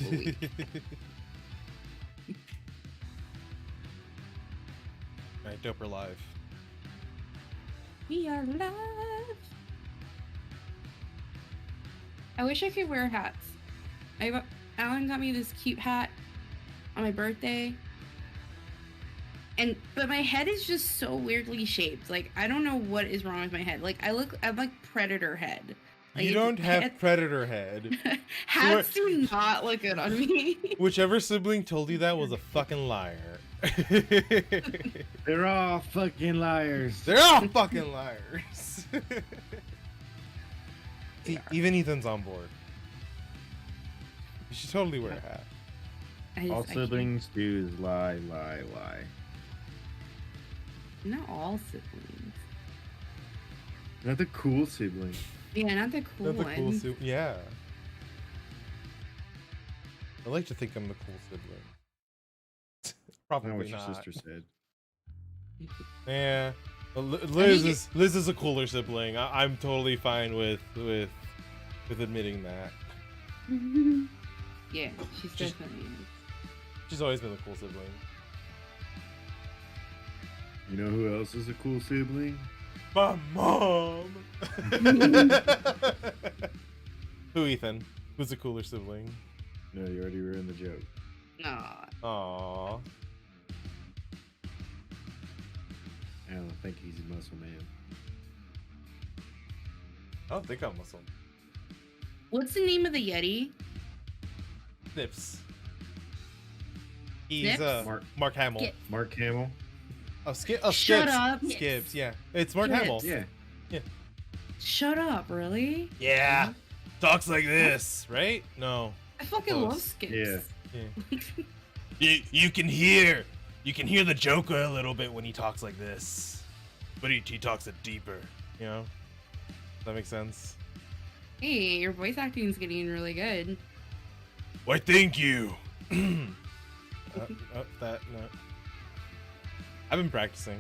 a week. All right, Doper Live. We are live. I wish I could wear hats. Alan got me this cute hat on my birthday. But my head is just so weirdly shaped. Like, I don't know what is wrong with my head. Like, I'm like predator head. Like, you don't have predator head. Hats do not look good on me. Whichever sibling told you that was a fucking liar. They're all fucking liars. They're all fucking liars. See, even Ethan's on board. You should totally wear a hat. All siblings do is lie, lie, lie. Not all siblings. Not the cool sibling. Yeah, not the cool Not the cool one. yeah. I like to think I'm the cool sibling. Probably Not what not. your sister said. Yeah. Well, Liz is a cooler sibling. I'm totally fine with admitting that. Yeah, she's definitely. She's always been the cool sibling. You know who else is a cool sibling? My mom. Who, Ethan? Who's the cooler sibling? No, you already ruined the joke. Aw. Aww. I don't think he's a muscle man. I don't think I'm muscle. What's the name of the Yeti? Snips. He's Snips? Mark Hamill. Skip. Mark Hamill? Shut Skips. up. Skips, yeah. It's Mark Skips. Hamill. Yeah. Shut up, really? Yeah. Talks like this, right? No. I fucking Close. love Skips. Yeah. You can hear the Joker a little bit when he talks like this, but he talks it deeper. You know? Does that make sense? Hey, your voice acting is getting really good. Why, thank you. That no. I've been practicing.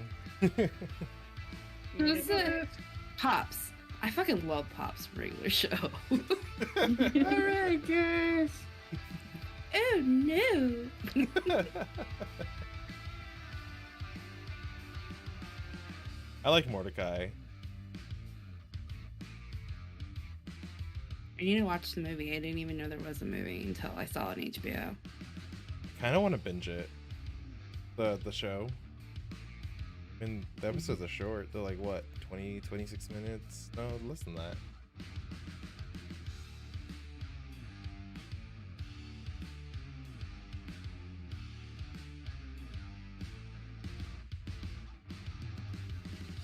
Who's the Pops? I fucking love Pops' regular show. Alright, guys. Oh no. I like Mordecai. I need to watch the movie. I didn't even know there was a movie until I saw it on HBO. Kind of want to binge it. The show. I mean, the episodes are short. They're like, what, 20, 26 minutes? No, less than that.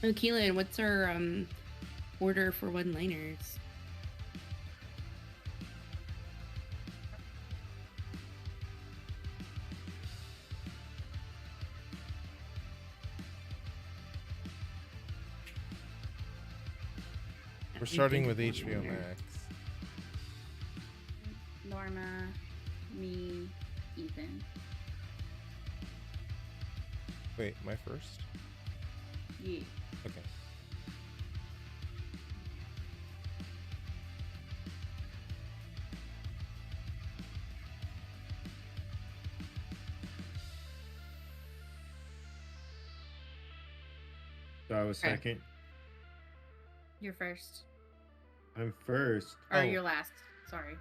Oh, Keelan, what's our order for one-liners? We're starting with HBO Max. Norma, me, Ethan. Wait, my first? Yeah. Okay. So I was Okay. second. You're first. I'm first. Or Oh. you're last. Sorry.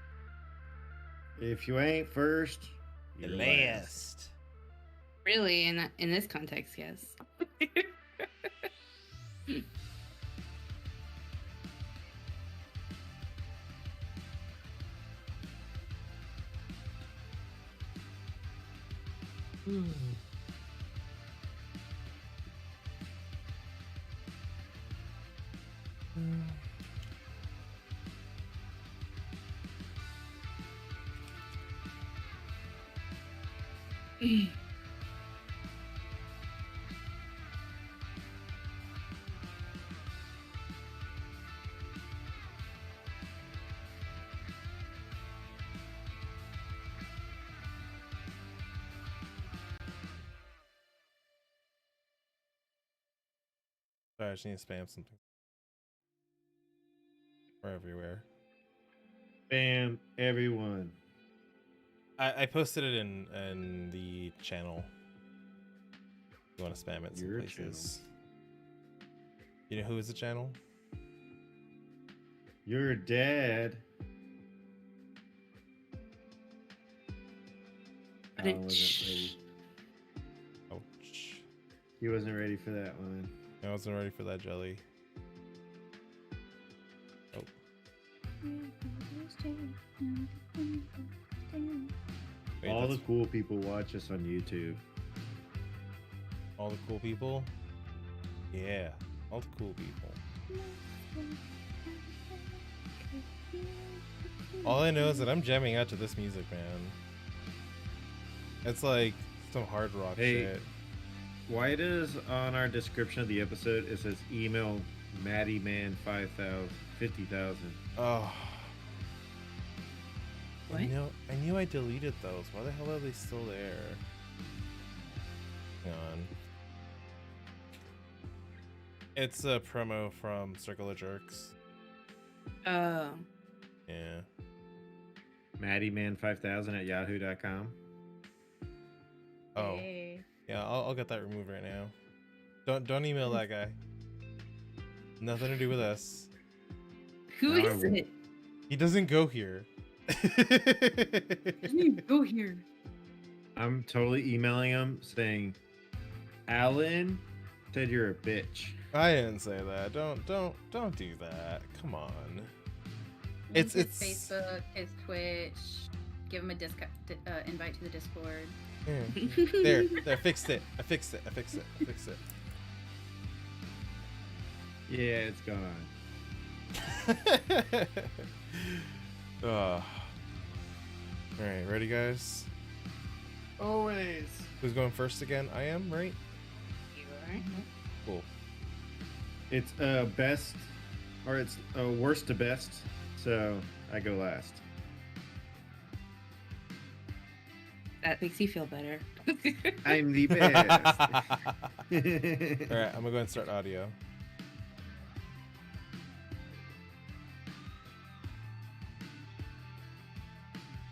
If you ain't first, you're last. Really, in this context, yes. Sorry, I just need to spam something. We're everywhere. Bam, everyone. I posted it in the channel. You want to spam it some Your places. You know who is the channel? Your dad. But Alan wasn't ready. Ouch. He wasn't ready for that one. I wasn't ready for that jelly. Oh. Wait, All the that's cool people watch us on YouTube. all the cool people? Yeah, all the cool people. All I know is that I'm jamming out to this music, man. It's like some hard rock Hey. shit. Why does on our description of the episode it says email MaddieMan 50,000? Oh. What? I knew I deleted those. Why the hell are they still there? Hang on. It's a promo from Circle of Jerks. Oh. Yeah. MaddieMan 5000 at yahoo.com. Oh. Hey. Yeah, I'll get that removed right now. Don't email that guy. Nothing to do with us. Who Now I is will- it? He doesn't go here. You go here. I'm totally emailing him saying, Alan said you're a bitch. I didn't say that. Don't do that. Come on. Link It's- his it's- Facebook, his Twitch. Give him a invite to the Discord. Yeah. There, fixed it. I fixed it. Yeah, it's gone. All right, ready, guys? Always. Who's going first again? I am, right? You are. Cool. It's best, or it's worst to best, so I go last. That makes you feel better. I'm the best. All right, I'm gonna go and start audio.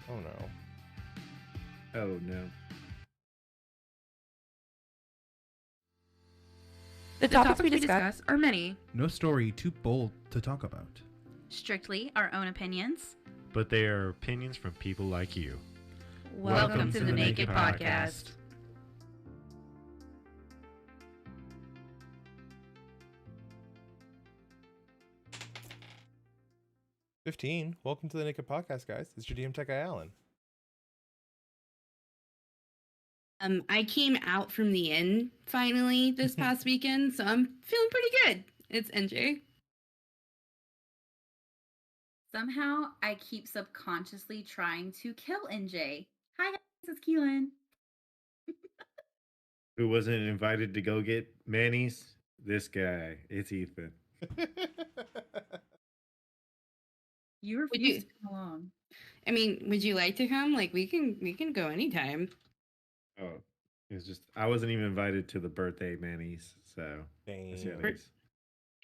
Oh no. Oh no. The topics we discuss are many. No story too bold to talk about. Strictly our own opinions. But they are opinions from people like you. Welcome to the Naked Podcast. $15. Welcome to the Naked Podcast, guys. It's your DM Tech Guy Alan. I came out from the inn finally this past weekend, so I'm feeling pretty good. It's NJ. Somehow I keep subconsciously trying to kill NJ. Hi guys, it's Keelan. Who wasn't invited to go get Manny's? This guy. It's Ethan. You Would refused to come along. I mean, would you like to come? Like, we can go anytime. Oh, it was just I wasn't even invited to the birthday Manny's, so that's Dang. how it is.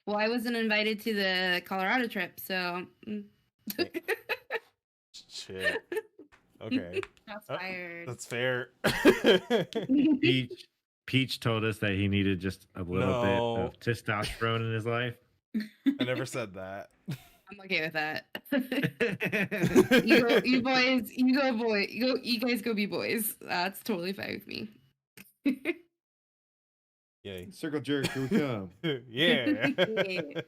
Well, I wasn't invited to the Colorado trip, so. Shit. Okay. Shots Oh, fired. That's fair. Peach told us that he needed just a little bit No. of testosterone in his life. I never said that. I'm okay with that. you boys, you guys go be boys. That's totally fine with me. Yay. Circle jerk, here we come. Yeah. Yeah.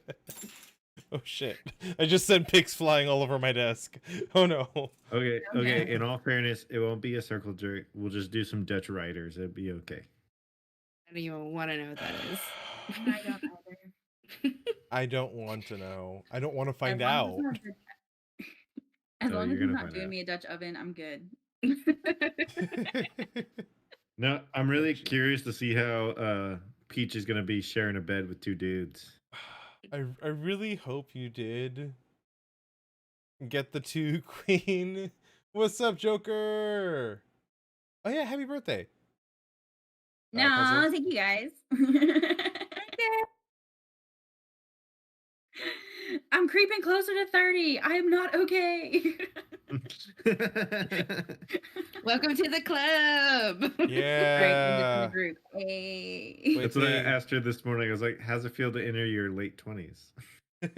Oh shit. I just sent pics flying all over my desk. Oh no. Okay, Oh, okay. no. In all fairness, it won't be a circle jerk. We'll just do some Dutch riders. It'll be okay. I don't even want to know what that is. I don't either. I don't want to know. I don't want to find As long out. as it's not- As Oh, long as you're he's gonna not find doing out. me a Dutch oven, I'm good. No, I'm really curious to see how Peach is gonna be sharing a bed with two dudes. I really hope you did get the 2 queen. What's up, Joker? Oh yeah, happy birthday. No, Puzzle? thank you guys. I'm creeping closer to 30. I'm not okay. Welcome to the club. Right in the Yeah. group. Hey. Wait, That's what I wait. asked her this morning. I was like, how's it feel to enter your late 20s? I've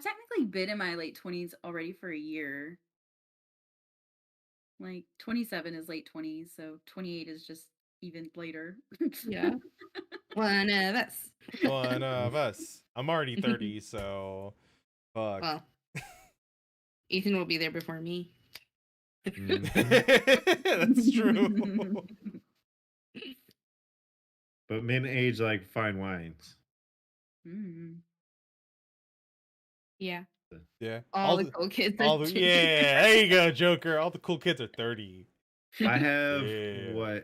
technically been in my late 20s already for a year. Like 27 is late 20s, so 28 is just even later. Yeah. One of us. One of us. I'm already 30, so fuck. Well, Ethan will be there before me. That's true. But men age like fine wines. Mm. Yeah. Yeah. All the cool kids. all the, yeah, there you go, Joker. All the cool kids are 30. I have, Yeah.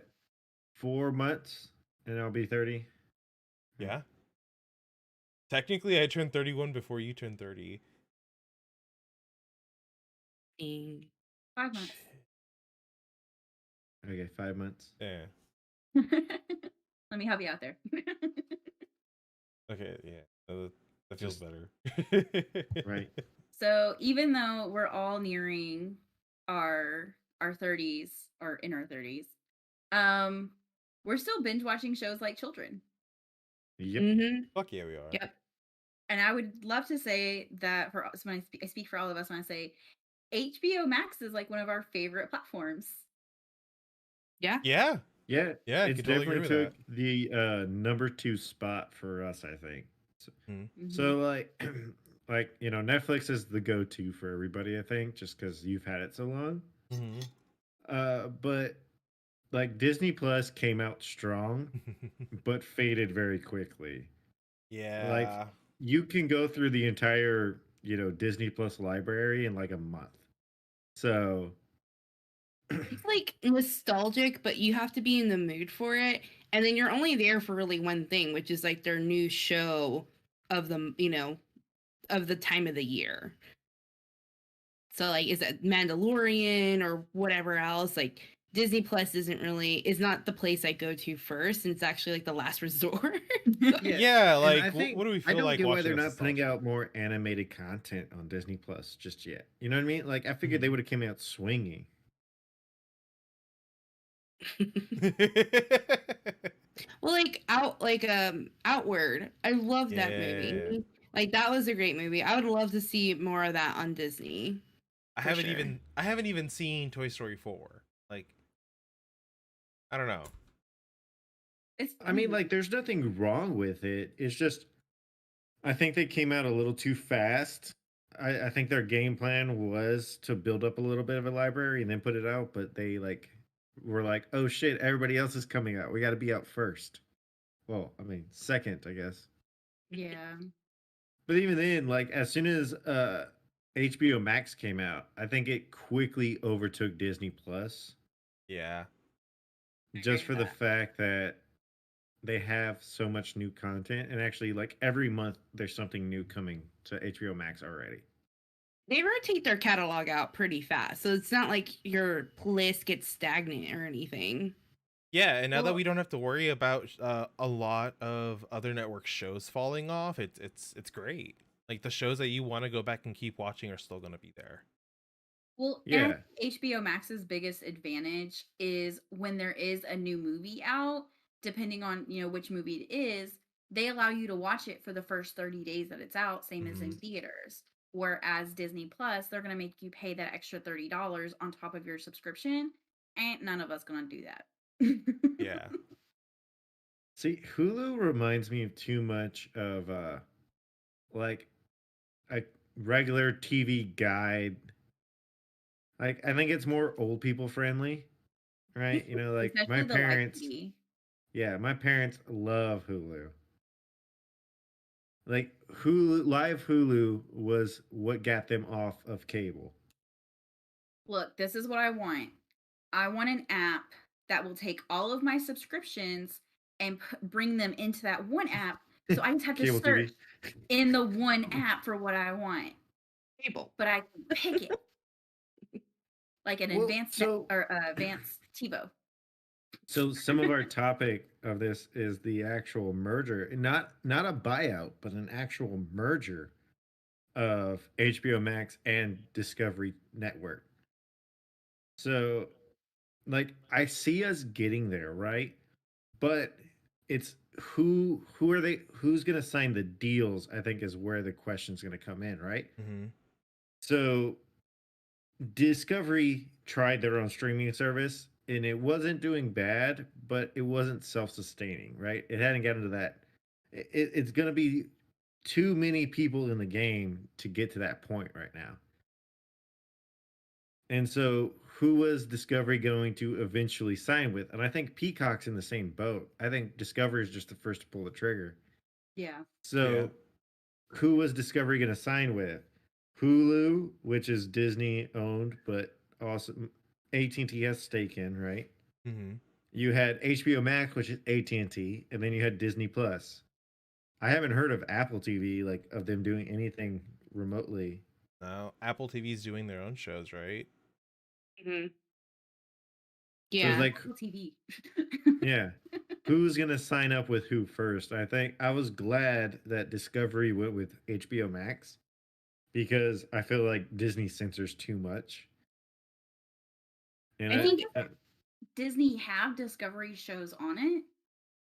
4 months and I'll be 30? Yeah. Technically, I turned 31 before you turned 30. 5 months. Okay, 5 months. Yeah. Let me help you out there. Okay, yeah. That feels better. Right. So even though we're all nearing our 30s or in our 30s, we're still binge watching shows like children. Yep. Mm-hmm. Fuck yeah, we are. Yep. And I would love to say that for so when I speak for all of us when I say HBO Max is like one of our favorite platforms. Yeah. Yeah. Yeah. Yeah, I It's could totally agree definitely with took the number 2 spot for us, I think. Mhm. So like Netflix is the go-to for everybody, I think, just because you've had it so long. But like Disney Plus came out strong, but faded very quickly. Yeah. You can go through the entire Disney Plus library in like a month. So It's like nostalgic, but you have to be in the mood for it. And then you're only there for really one thing, which is like their new show of the, of the time of the year. So like, is it Mandalorian or whatever else? Like Disney Plus is not the place I go to first. And it's actually like the last resort. Yeah, and like I think what do we I feel don't like get why watching they're this not putting nostalgia? out more animated content on Disney Plus just yet. You know what I mean? Like I figured they would have came out swinging. Well, Outward. I love that Yeah. movie. Like that was a great movie. I would love to see more of that on Disney. I For haven't even seen Toy Story 4. Like I don't know. I mean, like, there's nothing wrong with it. It's just, I think they came out a little too fast. I think their game plan was to build up a little bit of a library and then put it out, but they were like, oh shit, everybody else is coming out. We got to be out first. Well, I mean, second, I guess. Yeah. But even then, like, as soon as HBO Max came out, I think it quickly overtook Disney Plus Yeah. just for agree the with fact that they have so much new content, and actually like every month there's something new coming to HBO Max already. They rotate their catalog out pretty fast, so it's not like your list gets stagnant or anything. Yeah, and now that Well- we don't have to worry about a lot of other network shows falling off, it's great. Like the shows that you want to go back and keep watching are still going to be there. Well, Yeah. and HBO Max's biggest advantage is when there is a new movie out, depending on, which movie it is, they allow you to watch it for the first 30 days that it's out, same as in theaters. Whereas Disney Plus, they're going to make you pay that extra $30 on top of your subscription. Ain't none of us going to do that. Yeah. See, Hulu reminds me of too much of like a regular TV guide. Like I think it's more old people friendly, right? Like my Especially the live parents. TV. Yeah, my parents love Hulu. Like live Hulu was what got them off of cable. Look, this is what I want. I want an app that will take all of my subscriptions and bring them into that one app. So I just have to Cable search TV. in the one app for what I want. Cable. But I can pick it. Like an Well, advanced so- advanced TiVo. So some of our topic of this is the actual merger, not a buyout, but an actual merger of HBO Max and Discovery Network. So, like, I see us getting there, right? But it's who are they? Who's going to sign the deals? I think is where the question's going to come in, right? Mm-hmm. So Discovery tried their own streaming service and it wasn't doing bad, but it wasn't self-sustaining, right? It hadn't gotten to that. It's going to be too many people in the game to get to that point right now. And so, who was Discovery going to eventually sign with? And I think Peacock's in the same boat. I think Discovery is just the first to pull the trigger. Yeah. So, who was Discovery going to sign with? Hulu, which is Disney owned, but also AT&T has stake in, right? Mm-hmm. You had HBO Max, which is AT&T, and then you had Disney Plus. I haven't heard of Apple TV, like of them doing anything remotely. Now Apple TV's doing their own shows, right? Mm-hmm. So Yeah. it's like, Apple TV. yeah, who's gonna sign up with who first? I think I was glad that Discovery went with HBO Max because I feel like Disney censors too much. And I think Disney have Discovery shows on it.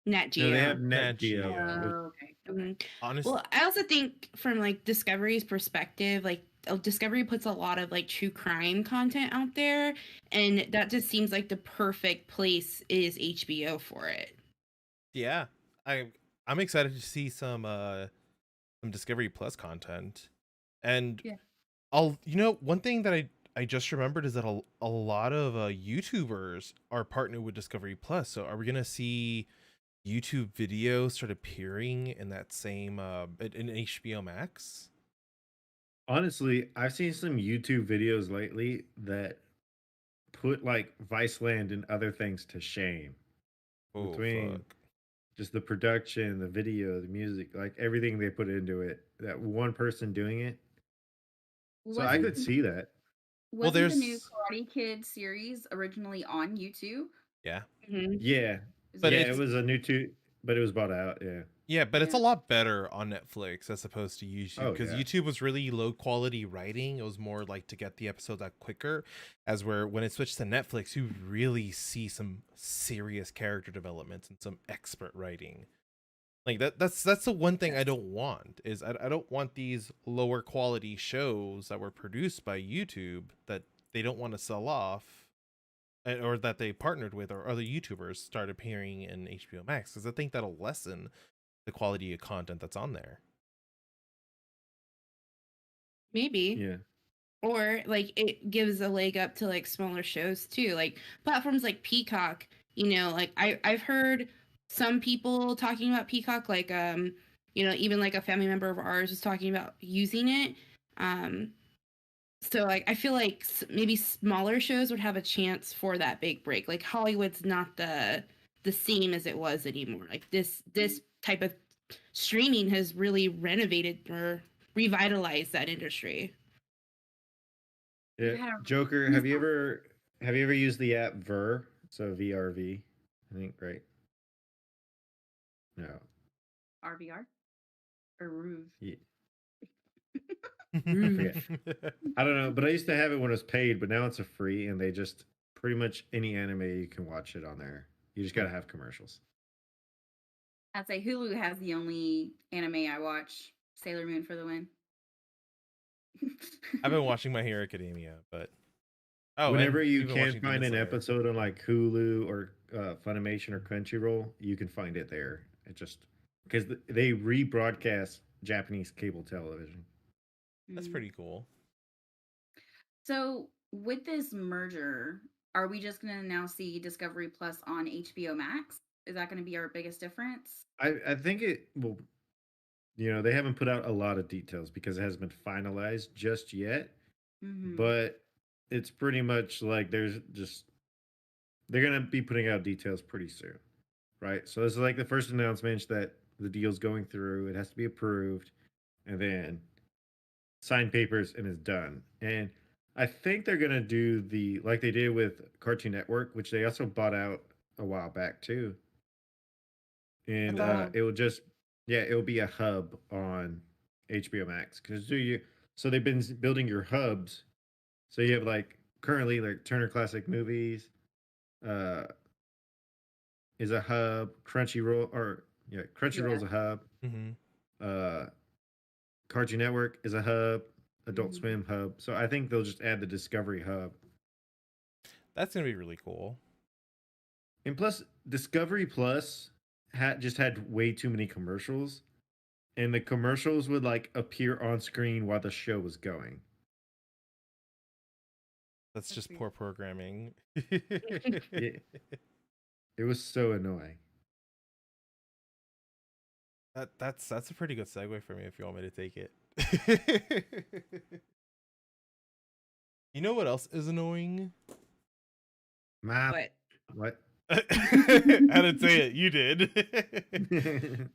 Nat no, Geo. they have Nat Net Geo. Geo. Okay. Mhm. Honestly, Well, I also think from like Discovery's perspective, like Discovery puts a lot of like true crime content out there, and that just seems like the perfect place is HBO for it. yeah, I'm excited to see some Discovery Plus content, and Yeah. one thing that I just remembered is that a lot of YouTubers are partnered with Discovery Plus. So are we gonna see YouTube videos start appearing in that same in HBO Max? Honestly, I've seen some YouTube videos lately that put like Viceland and other things to shame Oh between fuck! just the production, the video, the music, like everything they put into it. That one person doing it. So I could see that. Well, Wasn't the new there's Karate Kid series originally on YouTube? yeah, Mhm. Yeah. Is But Yeah, it- it was a new two, but it was bought out. Yeah. but it's a Yeah. lot better on Netflix as opposed to YouTube Oh, because yeah. YouTube was really low quality writing. It was more like to get the episodes out quicker. As where when it switched to Netflix, you really see some serious character developments and some expert writing. Like that's the one thing I don't want is I don't want these lower quality shows that were produced by YouTube that they don't want to sell off or that they partnered with or other YouTubers start appearing in HBO Max because I think that'll lessen the quality of content that's on there. Maybe. Yeah. Or like it gives a leg up to like smaller shows too, like platforms like Peacock. Like I've heard some people talking about Peacock, like even like a family member of ours was talking about using it. So like I feel like maybe smaller shows would have a chance for that big break. Like Hollywood's not the same as it was anymore. Like this type of streaming has really renovated or revitalized that industry. Yeah. had a- Joker, have you ever used the app Ver? So VRV, I think, right? No. RVR or Ruve? Yeah. Mm. I don't know, but I used to have it when it was paid, but now it's a free, and they just pretty much any anime you can watch it on there. You just gotta have commercials. I'd say Hulu has the only anime I watch, Sailor Moon for the win. I've been watching My Hero Academia, but Whenever and you you've been can watching find Demon an Slayer. episode on like Hulu or Funimation or Crunchyroll, you can find it there. It just because they rebroadcast Japanese cable television. That's Mm. pretty cool. So with this merger, are we just going to now see Discovery Plus on HBO Max? Is that going to be our biggest difference? I think it will. They haven't put out a lot of details because it hasn't been finalized just yet. Mhm. But it's pretty much like they're gonna be putting out details pretty soon, right? So this is like the first announcement that the deal's going through. It has to be approved, and then sign papers, and it's done. And I think they're gonna do the like they did with Cartoon Network, which they also bought out a while back too. And Wow. it will just it will be a hub on HBO Max because so they've been building your hubs. So you have like currently like Turner Classic Movies uh is a hub. Crunchyroll's a hub. Mm-hmm. Uh Cartoon Network is a hub. Adult Mhm. Swim hub. So I think they'll just add the Discovery hub. That's gonna be really cool. And plus, Discovery Plus had way too many commercials, and the commercials would like appear on screen while the show was going. That's just poor programming. Yeah, it was so annoying. That's a pretty good segue for me if you want me to take it. You know what else is annoying? Map. But What? I didn't say it. You did.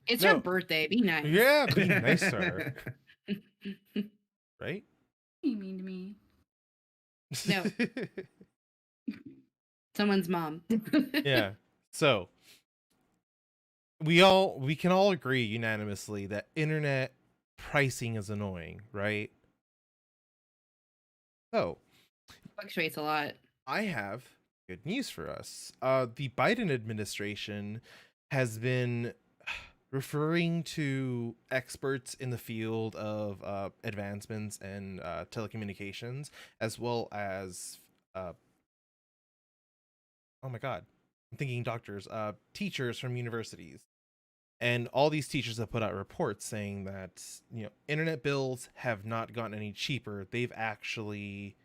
it's No. her birthday. Be nice. Yeah, be nicer, right? You mean to me? No. Someone's mom. Yeah. So we can all agree unanimously that internet pricing is annoying, right? So Fluctuates a lot. I have good news for us. The Biden administration has been referring to experts in the field of advancements and telecommunications, as well as oh my god, I'm thinking doctors, teachers from universities. And all these teachers have put out reports saying that, internet bills have not gotten any cheaper. They've actually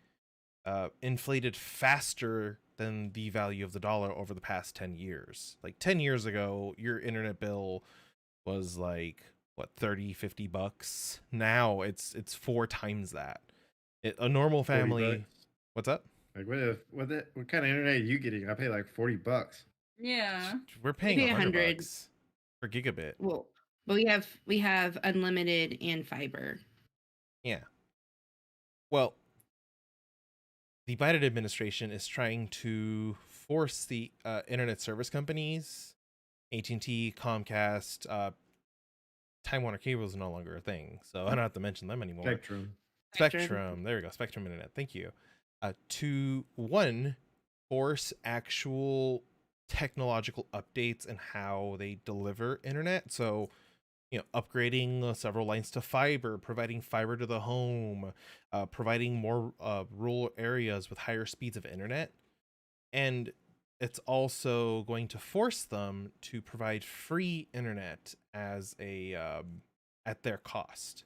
inflated faster than the value of the dollar over the past 10 years. Like 10 years ago, your internet bill was like, what, 30-50 bucks? Now it's 4 times that. A normal family. What's up? Like what kind of internet are you getting? I pay like $40. Yeah. We're paying pay 100 bucks per gigabit. Well, but we have unlimited and fiber. Yeah. Well, the Biden administration is trying to force the internet service companies, AT&T, Comcast, Time Warner Cable is no longer a thing, so I don't have to mention them anymore. Spectrum. There we go. Spectrum Internet. Thank you. To force actual technological updates and how they deliver internet. So, upgrading several lines to fiber, providing fiber to the home, providing more rural areas with higher speeds of internet. And it's also going to force them to provide free internet as at their cost.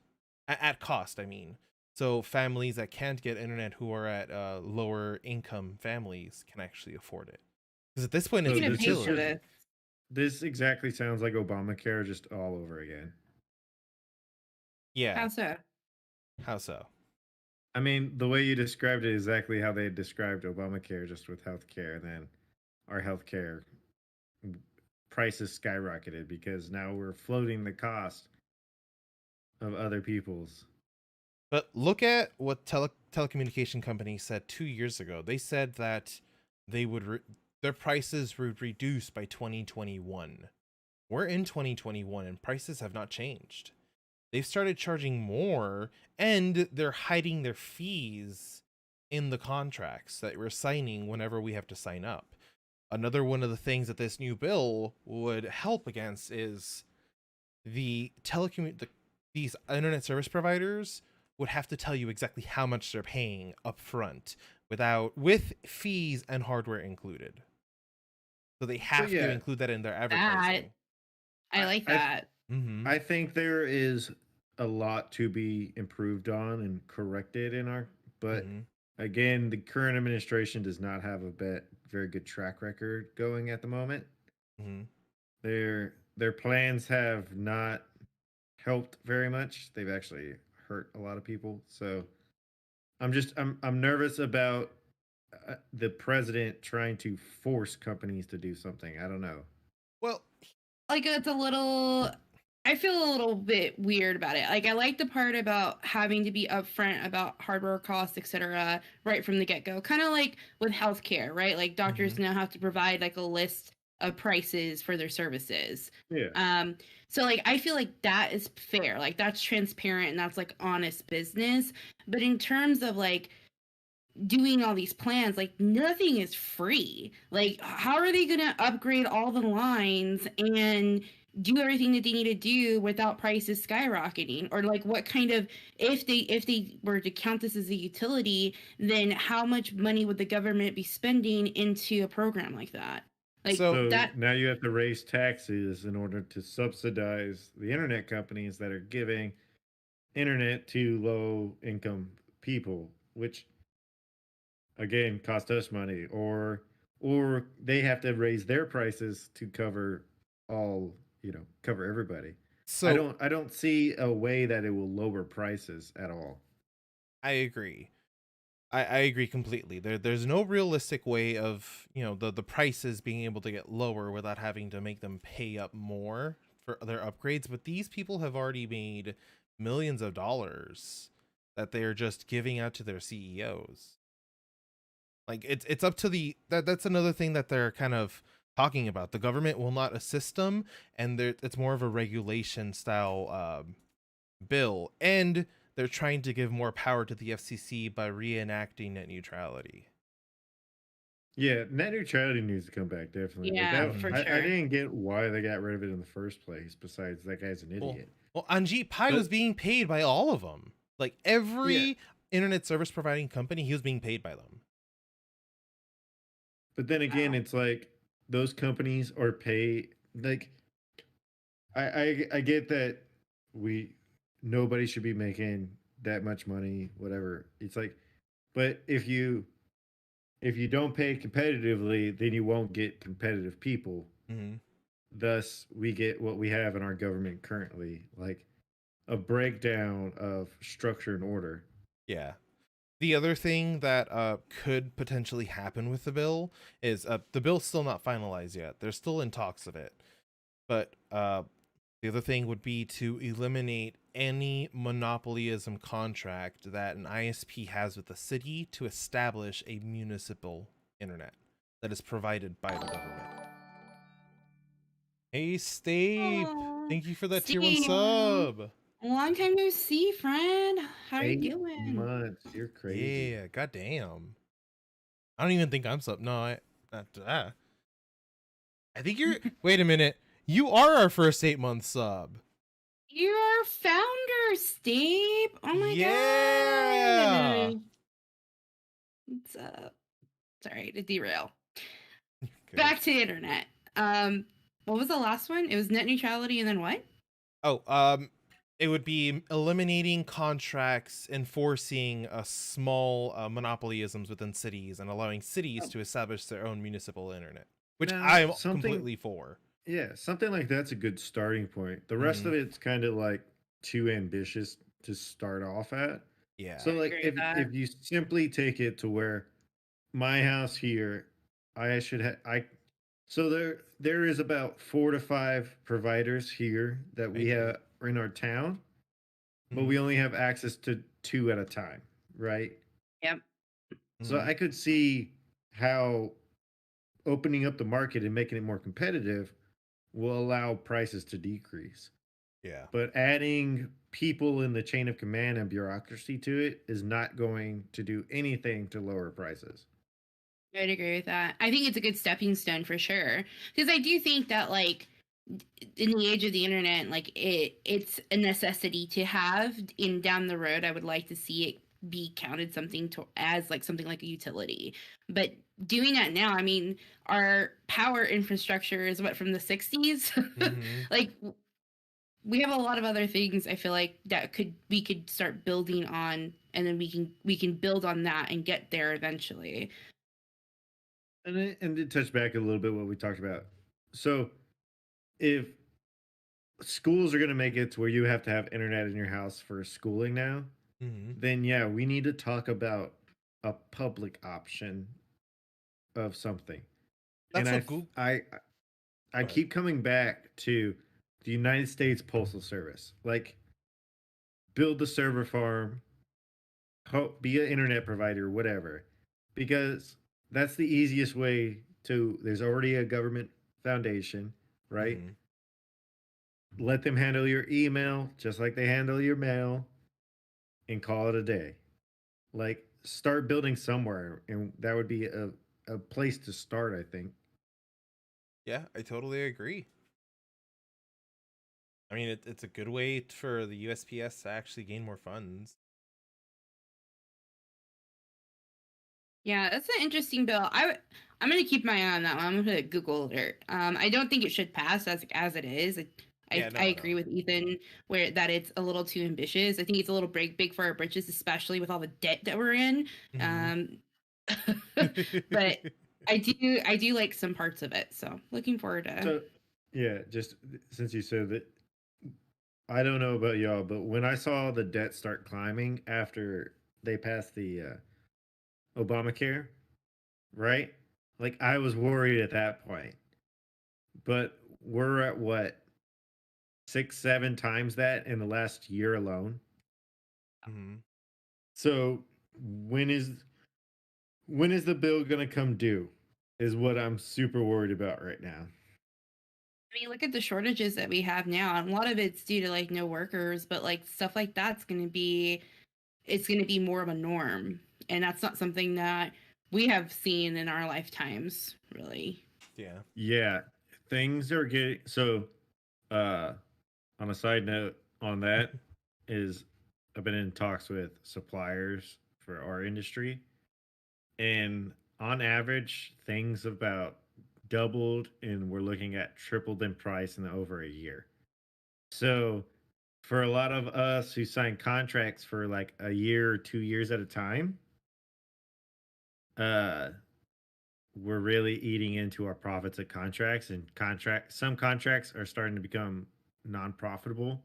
At cost, I mean. So families that can't get internet, who are at lower income families, can actually afford it. Because at this point, it's utility. This exactly sounds like Obamacare just all over again. Yeah. How so? How so? I mean, the way you described it is exactly how they described Obamacare, just with healthcare. And then our healthcare prices skyrocketed because now we're floating the cost of other people's. But look at what telecommunication companies said 2 years ago. They said that they would their prices would reduce by 2021. We're in 2021 and prices have not changed. They've started charging more, and they're hiding their fees in the contracts that we're signing whenever we have to sign up. Another one of the things that this new bill would help against is these internet service providers would have to tell you exactly how much they're paying up front with fees and hardware included. So they have to include that in their advertising. I like that. I think there is a lot to be improved on and corrected but again, the current administration does not have a very good track record going at the moment. Their plans have not helped very much. They've actually hurt a lot of people. So I'm nervous about the president trying to force companies to do something. I don't know. Well, like it's I feel a little bit weird about it. Like I like the part about having to be upfront about hardware costs, etc., right from the get-go. Kind of like with healthcare, right? Like doctors now have to provide like a list of prices for their services. Yeah. So like I feel like that is fair. Like that's transparent and that's like honest business. But in terms of like doing all these plans, like nothing is free. Like how are they going to upgrade all the lines and do everything that they need to do without prices skyrocketing? Or like what kind of, if they were to count this as a utility, then how much money would the government be spending into a program like that? Like So- So that now you have to raise taxes in order to subsidize the internet companies that are giving internet to low income people, which again cost us money, or they have to raise their prices to cover all, cover everybody. So I don't see a way that it will lower prices at all. I agree. I agree completely. There's no realistic way of, the prices being able to get lower without having to make them pay up more for their upgrades. But these people have already made millions of dollars that they are just giving out to their CEOs. Like it's up to that's another thing that they're kind of talking about. The government will not assist them, and it's more of a regulation style bill, and they're trying to give more power to the FCC by reenacting net neutrality. Yeah, net neutrality needs to come back, definitely. Yeah, for I sure. didn't get why they got rid of it in the first place, besides that guy's an Well, idiot. well, Anjit Pai But- was being paid by all of them. Like every Yeah. internet service providing company, he was being paid by them. But then again, Wow. it's like those companies are like I get that nobody should be making that much money, whatever. It's like, but if you don't pay competitively, then you won't get competitive people. Mm-hmm. Thus, we get what we have in our government currently, like a breakdown of structure and order. Yeah. The other thing that could potentially happen with the bill is the bill's still not finalized yet. They're still in talks of it. But the other thing would be to eliminate any monopolyism contract that an ISP has with the city to establish a municipal internet that is provided by the government. Hey, Stape. Aw, Thank you for that tier 1 Steve. sub. Long time no see, friend. How are you 8 doing? months, you're crazy. Yeah, goddamn. I don't even think I'm sub. No, I think you're. Wait a minute. You are our first 8-month sub. You're our founder, Steve. Oh my Yeah. god. What's up? Sorry to derail. Okay. Back to internet. What was the last one? It was net neutrality and then what? Oh, it would be eliminating contracts, enforcing small monopolyisms within cities, and allowing cities to establish their own municipal internet, which Now, I'm something- completely for. Yeah, something like that's a good starting point. The rest of it's kind of like too ambitious to start off at. Yeah. So like agree with that. if you simply take it to where my house here, I should have so there is about 4 to 5 providers here that we Right. have in our town, but Mhm. we only have access to 2 at a time, right? Yep. So Mhm. I could see how opening up the market and making it more competitive will allow prices to decrease. Yeah. But adding people in the chain of command and bureaucracy to it is not going to do anything to lower prices. I'd agree with that. I think it's a good stepping stone for sure. Because I do think that like in the age of the internet, like it's a necessity to have in down the road. I would like to see it be counted something to as like something like a utility. But doing that now, I mean, our power infrastructure is what from the 60s. Mhm. Like we have a lot of other things I feel like that we could start building on, and then we can build on that and get there eventually. And to touch back a little bit what we talked about. So if schools are going to make it to where you have to have internet in your house for schooling now, Mhm. then yeah, we need to talk about a public option of something. That's and what Google. I Go ahead. keep coming back to the United States Postal Service. Like, build the server farm, be an internet provider, whatever, because that's the easiest way to. There's already a government foundation, right? Mhm. Let them handle your email just like they handle your mail, and call it a day. Like, start building somewhere, and that would be a place to start, I think. Yeah, I totally agree. I mean, it's a good way for the USPS to actually gain more funds. Yeah, that's an interesting bill. I'm gonna keep my eye on that one. I'm gonna Google alert. I don't think it should pass as it is. Yeah, I no. agree with Ethan where that it's a little too ambitious. I think it's a little big for our britches, especially with all the debt that we're in. Mhm. But I do like some parts of it. So looking forward to. So, yeah, just since you said that, I don't know about y'all, but when I saw the debt start climbing after they passed the Obamacare, right? Like I was worried at that point. But we're at what, 6, 7 times that in the last year alone. Mhm. So when is when is the bill gonna come due? Is what I'm super worried about right now. I mean, look at the shortages that we have now, and a lot of it's due to like no workers, but like stuff like that's it's going to be more of a norm, and that's not something that we have seen in our lifetimes, really. Yeah. Yeah, things are getting so. Uh, on a side note, on that is I've been in talks with suppliers for our industry, and on average, things about doubled, and we're looking at tripled in price in over a year. So, for a lot of us who sign contracts for like a year or 2 years at a time, uh, we're really eating into our profits of contracts, and some contracts are starting to become non-profitable.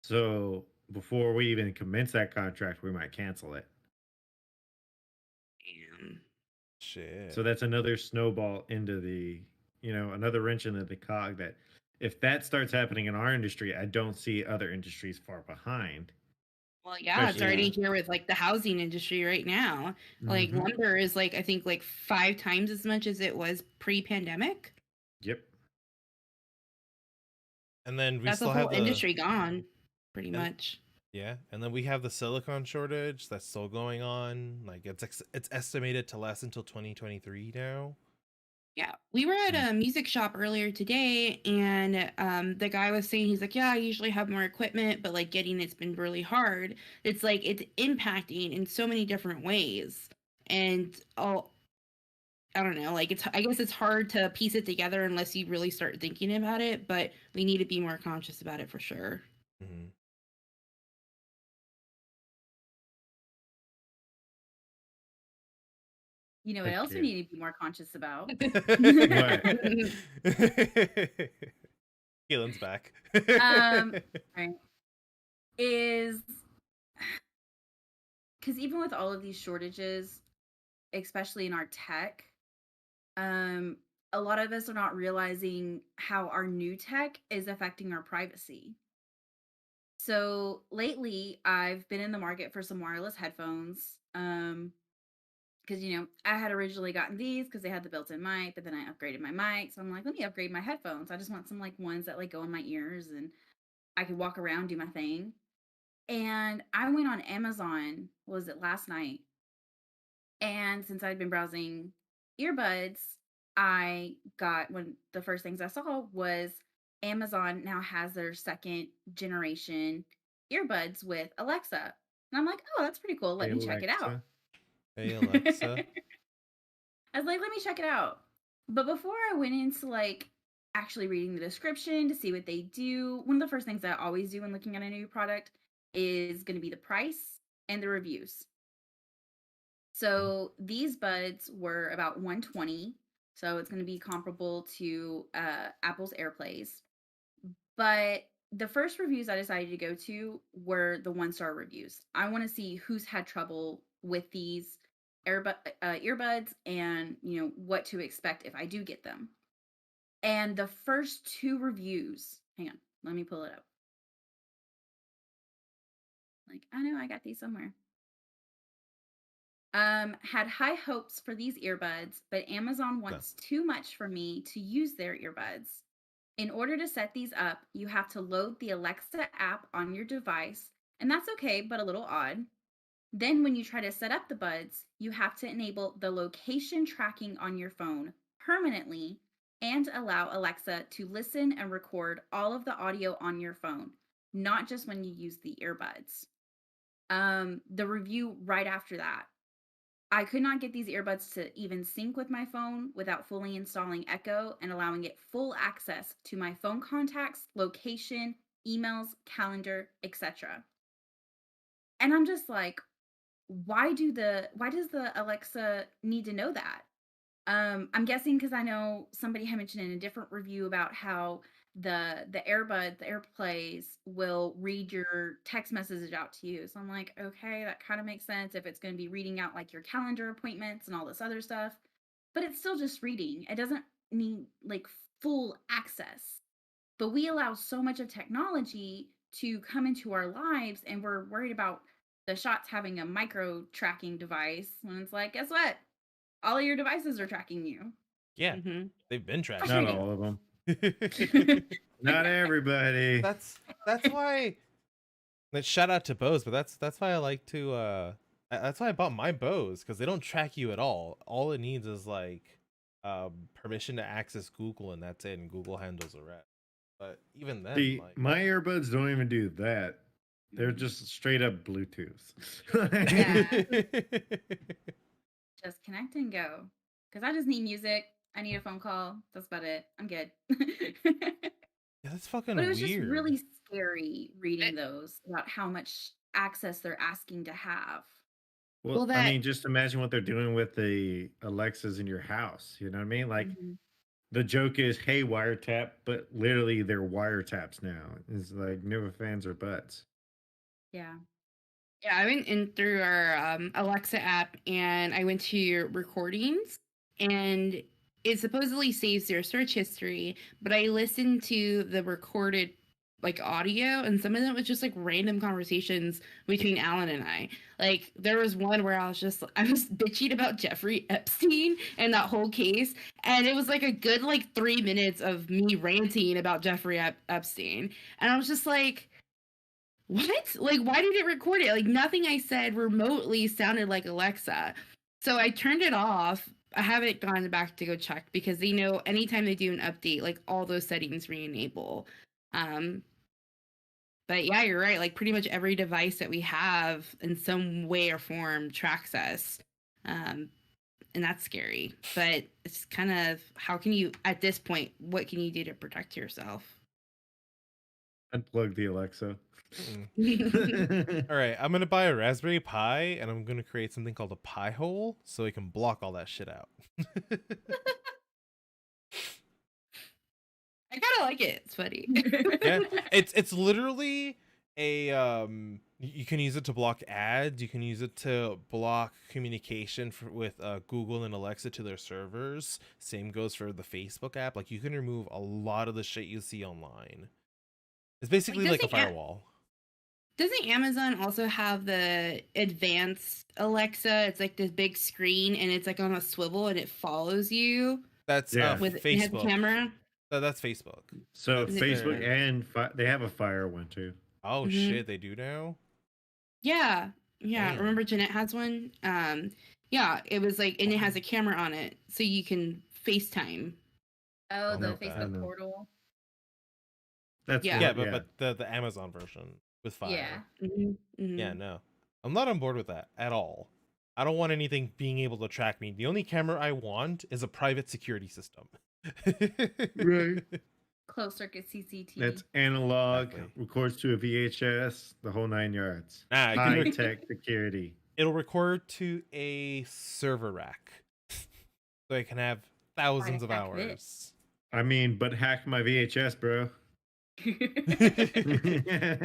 So before we even commence that contract, we might cancel it. And Shit. So that's another snowball into the, another wrench into the cog that if that starts happening in our industry, I don't see other industries far behind. well, yeah, it's already Especially, here with like the housing industry right now. Like hmm lumber is like I think like 5 times as much as it was pre-pandemic. yep. And then we That's a still have whole the industry gone, pretty and much. yeah, and then we have the silicon shortage that's still going on. Like it's estimated to last until 2023 now. Yeah, we were at a music shop earlier today, and the guy was saying he's like, "Yeah, I usually have more equipment, but like getting it's been really hard. It's like it's impacting in so many different ways, and I don't know, like I guess it's hard to piece it together unless you really start thinking about it. But we need to be more conscious about it for sure." Mhm. You know what Heck else we yeah. need to be more conscious about? Keelan's back. Right, is because even with all of these shortages, especially in our tech, um, a lot of us are not realizing how our new tech is affecting our privacy. So lately, I've been in the market for some wireless headphones. Because I had originally gotten these because they had the built-in mic, but then I upgraded my mic. So I'm like, let me upgrade my headphones. I just want some like ones that like go in my ears and I could walk around, do my thing. And I went on Amazon, what was it, last night? And since I'd been browsing earbuds, I got one the first things I saw was Amazon now has their second generation earbuds with Alexa. And I'm like, oh, that's pretty cool. Let Hey me check it out. Alexa. Hey Alexa. I was like, let me check it out. But before I went into like actually reading the description to see what they do, one of the first things I always do when looking at a new product is going to be the price and the reviews. So these buds were about 120. So it's going to be comparable to Apple's AirPlays. But the first reviews I decided to go to were the 1-star reviews. I want to see who's had trouble with these earbuds and what to expect if I do get them. And the first 2 reviews, hang on, let me pull it up. Like, I know I got these somewhere. Had high hopes for these earbuds, but Amazon wants too much for me to use their earbuds. In order to set these up, you have to load the Alexa app on your device, and that's okay, but a little odd. Then when you try to set up the buds, you have to enable the location tracking on your phone permanently and allow Alexa to listen and record all of the audio on your phone, not just when you use the earbuds. The review right after that. I could not get these earbuds to even sync with my phone without fully installing Echo and allowing it full access to my phone contacts, location, emails, calendar, etc. And I'm just like, why does the Alexa need to know that? I'm guessing because I know somebody had mentioned in a different review about how the AirPlays will read your text message out to you. So I'm like, okay, that kind of makes sense if it's going to be reading out like your calendar appointments and all this other stuff. But it's still just reading. It doesn't need like full access. But we allow so much of technology to come into our lives, and we're worried about the shots having a micro tracking device when it's like, guess what? All of your devices are tracking you. Yeah, Mm-hmm. they've been tracking. Not Frustrating. all of them. Not everybody. That's why. Shout out to Bose, but that's why I like to. That's why I bought my Bose, because they don't track you at all. All it needs is like permission to access Google, and that's it. And Google handles the rest. But even then, See, like, my earbuds don't even do that. They're just straight up Bluetooth. Yeah. Just connect and go. Because I just need music. I need a phone call. That's about it. I'm good. Yeah, that's fucking But it was weird. just really scary reading those about how much access they're asking to have. Well, Well, I that- mean, just imagine what they're doing with the Alexas in your house. You know what I mean? Like, Mhm. the joke is, hey, wiretap, but literally they're wiretaps now. It's like no fans or butts. Yeah. Yeah, I went in through our Alexa app and I went to your recordings, and it supposedly saves your search history, but I listened to the recorded like audio, and some of it was just like random conversations between Alan and I. Like there was one where I was bitching about Jeffrey Epstein and that whole case, and it was like a good like 3 minutes of me ranting about Jeffrey Epstein, and I was just like, what? Like, why did it record it? Like, nothing I said remotely sounded like Alexa. So I turned it off. I haven't gone back to go check because they know anytime they do an update, like all those settings re-enable. But yeah, you're right. Like pretty much every device that we have in some way or form tracks us. And that's scary. But it's kind of, how can you, at this point, what can you do to protect yourself? Unplug the Alexa. All right, I'm gonna buy a Raspberry Pi, and I'm gonna create something called a Pi hole, so it can block all that shit out. I kind of like it. It's funny. Yeah, it's literally a you can use it to block ads. You can use it to block communication with Google and Alexa to their servers. Same goes for the Facebook app. Like you can remove a lot of the shit you see online. It's basically like a firewall. Doesn't Amazon also have the advanced Alexa? It's like this big screen and it's like on a swivel and it follows you. That's Yeah. With Facebook. it has a camera. That's Facebook. So Is it Facebook fair? and they have a Fire one too. Oh Mhm. shit, they do now? Yeah. Damn. Remember Jeanette has one? Yeah, it was like, and it has a camera on it, so you can FaceTime. Oh, Don't the know what that Facebook is. portal. That's Yeah. Yeah, what- but the Amazon version with Fire. Yeah. Yeah, no. I'm not on board with that at all. I don't want anything being able to track me. The only camera I want is a private security system. Right. Closed circuit CCTV. That's analog, Exactly. records to a VHS, the whole 9 yards. Nah, it can High rec- tech security. it'll record to a server rack. So I can have thousands of hack hours. I mean, but hack my VHS, bro.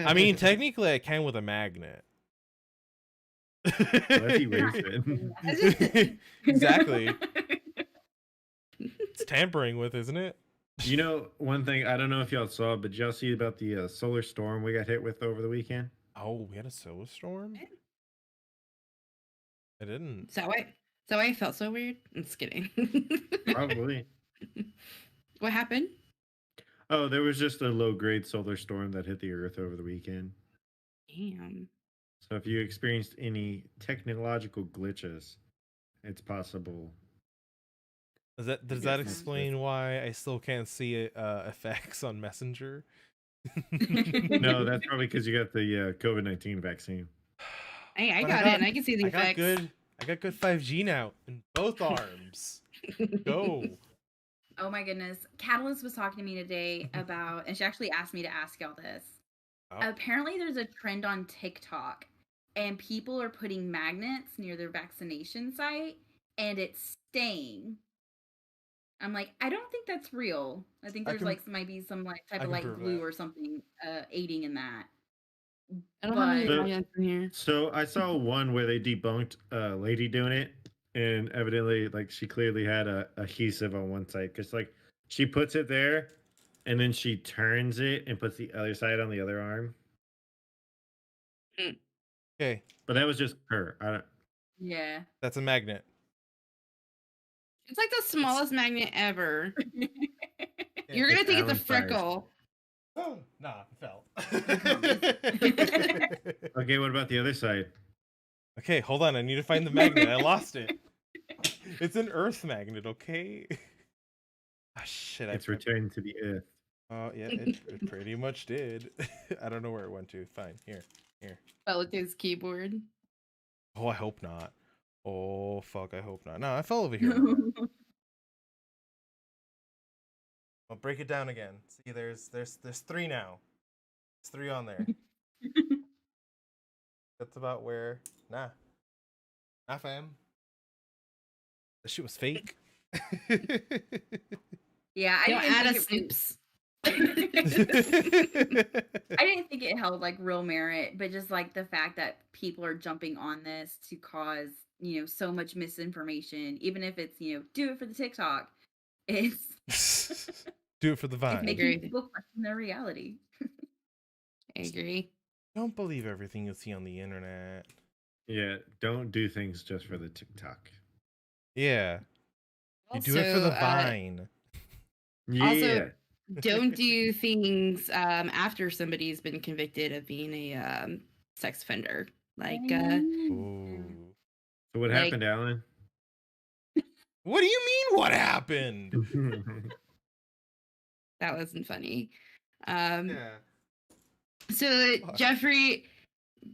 I mean, technically I can with a magnet. Let's erase it. Exactly. It's tampering with, isn't it? You know, one thing, I don't know if y'all saw, but did y'all see about the solar storm we got hit with over the weekend? Oh, we had a solar storm? I didn't. Is that why I felt so weird? I'm just kidding. Probably. What happened? Oh, there was just a low grade solar storm that hit the earth over the weekend. Damn. So if you experienced any technological glitches, it's possible. Does that guess so. explain why I still can't see effects on Messenger? No, that's probably because you got the COVID-19 vaccine. Hey, I But got it, and I can see the I got effects. I got good 5G now in both arms. Go. Oh my goodness. Catalyst was talking to me today about, and she actually asked me to ask y'all this. Oh. Apparently, there's a trend on TikTok, and people are putting magnets near their vaccination site, and it's staying. I'm like, I don't think that's real. I think there's might be some like type I of can like prove glue that. or something aiding in that. I don't have any But- audience in here. So I saw one where they debunked a lady doing it, and evidently, like, she clearly had a adhesive on one side because, like, she puts it there, and then she turns it and puts the other side on the other arm. Okay, But that was just her. I don't. Yeah. that's a magnet. It's like the smallest magnet ever. You're It's gonna think it's a Alan Fires. freckle. Nah, it fell. Okay, what about the other side? Okay, hold on. I need to find the magnet. I lost it. It's an Earth magnet, okay? Ah, shit. It's returned to the earth. Oh, yeah, it pretty much did. I don't know where it went to. Fine, here. Fell with his keyboard. Oh, I hope not. Oh, fuck, I hope not. No, I fell over here. I'll break it down again. See, there's 3 now. There's 3 on there. That's about where. Nah, fam. That shit was fake. Yeah, I Don't didn't add a think it, snoops. I didn't think it held like real merit, but just like the fact that people are jumping on this to cause, so much misinformation, even if it's, do it for the TikTok. It's Do it for the it's vine. making people question their reality. I agree. Don't believe everything you see on the internet. Yeah, don't do things just for the TikTok. Yeah, you do it for the vine. Yeah. Also, don't do things after somebody's been convicted of being a sex offender. Like, Ooh. So what like- happened, Alan? What do you mean? What happened? that wasn't funny. Yeah. So Fuck. Jeffrey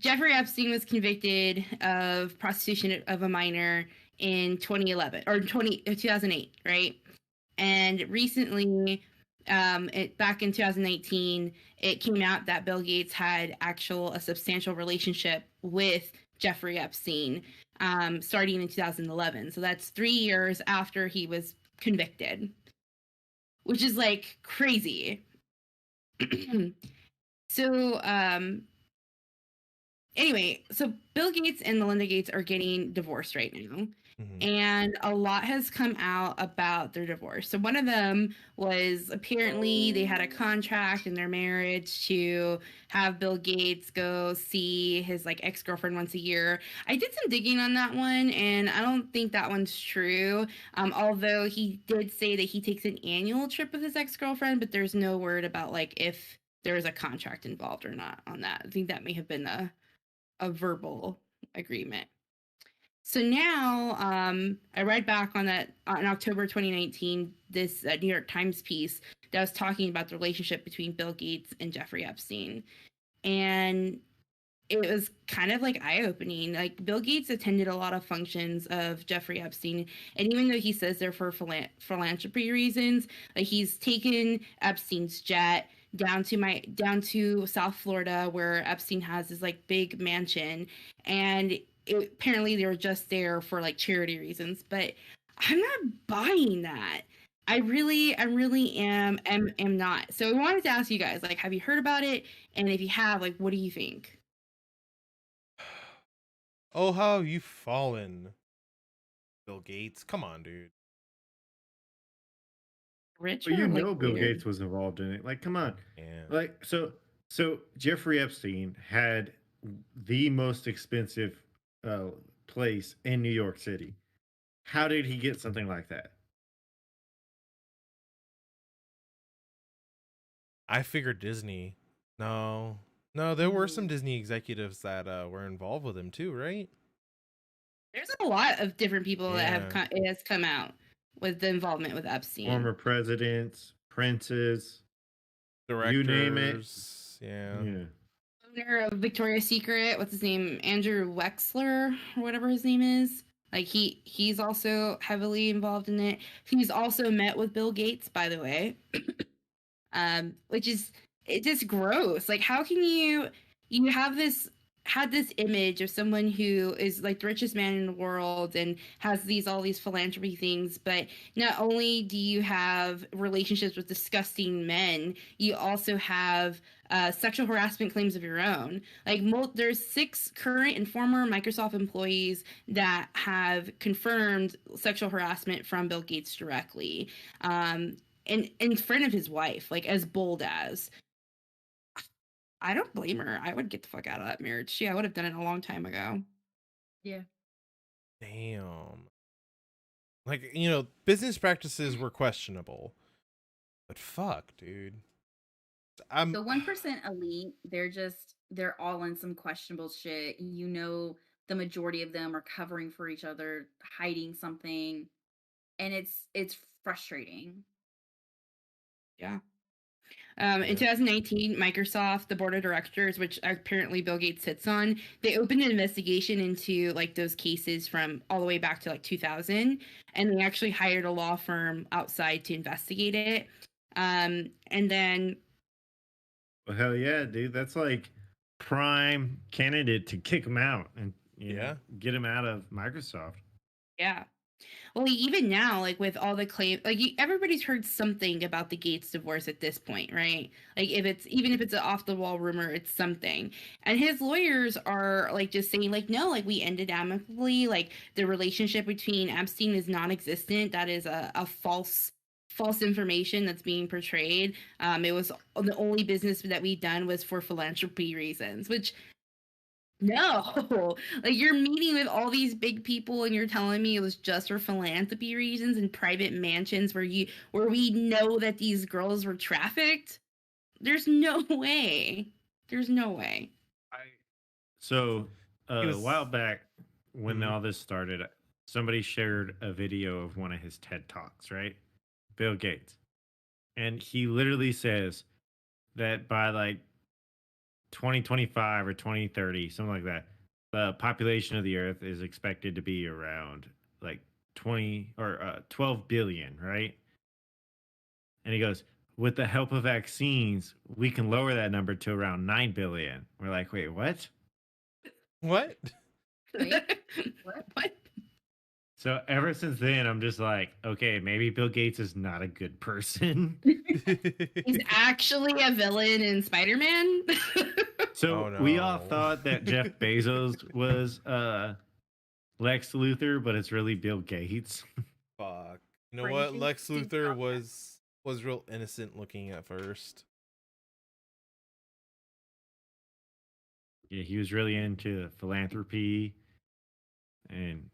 Epstein was convicted of prostitution of a minor in 2011 or 2008, right? And recently, back in 2019, it came out that Bill Gates had a substantial relationship with Jeffrey Epstein, starting in 2011. So that's 3 years after he was convicted, which is like crazy. So, anyway, so Bill Gates and Melinda Gates are getting divorced right now. Mhm. And a lot has come out about their divorce. So one of them was apparently they had a contract in their marriage to have Bill Gates go see his like ex-girlfriend once a year. I did some digging on that one, and I don't think that one's true. Although he did say that he takes an annual trip with his ex-girlfriend, but there's no word about like if there is a contract involved or not on that. I think that may have been a verbal agreement. So now, I read back on that in October 2019, this New York Times piece that was talking about the relationship between Bill Gates and Jeffrey Epstein. And it was kind of like eye-opening. Like Bill Gates attended a lot of functions of Jeffrey Epstein, and even though he says they're for philanthropy reasons, like he's taken Epstein's jet down to South Florida where Epstein has his like big mansion, and apparently they were just there for like charity reasons. But I'm not buying that. I really am not. So I wanted to ask you guys, like, have you heard about it? And if you have, like, what do you think? Oh, how you've fallen, Bill Gates. Come on, dude. Rich But or, you like, know Bill weird? Gates was involved in it. Like, come on. Yeah. Like, so Jeffrey Epstein had the most expensive place in New York City. How did he get something like that? I figured Disney. No, No, there were some Disney executives that were involved with him too, right? There's a lot of different people that have it has come out with the involvement with Epstein. Former presidents, princes, Directors, you name it. Yeah. Owner of Victoria's Secret, what's his name? Andrew Wexler, or whatever his name is. Like he's also heavily involved in it. He's also met with Bill Gates, by the way. Which is it's just gross. Like, how can you had this image of someone who is like the richest man in the world and has all these philanthropy things, but not only do you have relationships with disgusting men, you also have sexual harassment claims of your own. Like, there's 6 current and former Microsoft employees that have confirmed sexual harassment from Bill Gates directly. In front of his wife, like as bold as. I don't blame her. I would get the fuck out of that marriage. I would have done it a long time ago. Yeah. Damn. Like, business practices were questionable. But fuck, dude. The 1% elite, they're all in some questionable shit. The majority of them are covering for each other, hiding something. And it's frustrating. Yeah. In 2019, Microsoft, the board of directors, which apparently Bill Gates sits on, they opened an investigation into like those cases from all the way back to like 2000, and they actually hired a law firm outside to investigate it. And then, well, hell yeah, dude, that's like prime candidate to kick him out and get him out of Microsoft. Yeah. Well, even now, like with all the claims, like everybody's heard something about the Gates divorce at this point, right? Like even if it's an off the wall rumor, it's something. And his lawyers are like just saying like, no, like we ended amicably. Like the relationship between Epstein is non-existent. That is a false information that's being portrayed. It was the only business that we've done was for philanthropy reasons, which. No, like you're meeting with all these big people and you're telling me it was just for philanthropy reasons and private mansions where we know that these girls were trafficked. There's no way. There's no way. So a while back when all this started, somebody shared a video of one of his TED Talks, right? Bill Gates. And he literally says that by like 2025 or 2030, something like that, the population of the earth is expected to be around like 12 billion, right? And he goes, with the help of vaccines, we can lower that number to around 9 billion. We're like, wait, what? What? Wait, what? So ever since then, I'm just like, okay, maybe Bill Gates is not a good person. He's actually a villain in Spider-Man. So we all thought that Jeff Bezos was Lex Luthor, but it's really Bill Gates. Fuck. You know what? Lex Luthor was real innocent looking at first. Yeah, he was really into philanthropy and,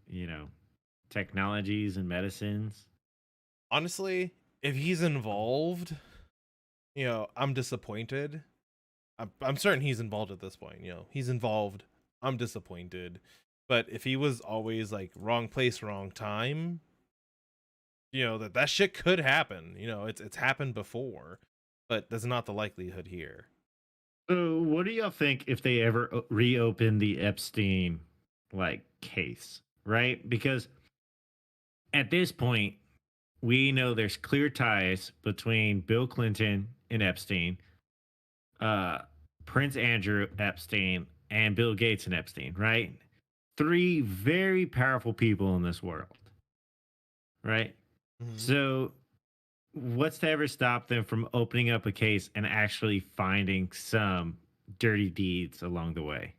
technologies and medicines. Honestly, if he's involved, I'm disappointed. I'm certain he's involved at this point. He's involved. I'm disappointed. But if he was always like wrong place, wrong time, that shit could happen. It's happened before, but that's not the likelihood here. So, what do y'all think if they ever reopen the Epstein case, right? Because at this point, we know there's clear ties between Bill Clinton and Epstein, Prince Andrew Epstein, and Bill Gates and Epstein, right? 3 very powerful people in this world, right? Mm-hmm. So what's to ever stop them from opening up a case and actually finding some dirty deeds along the way?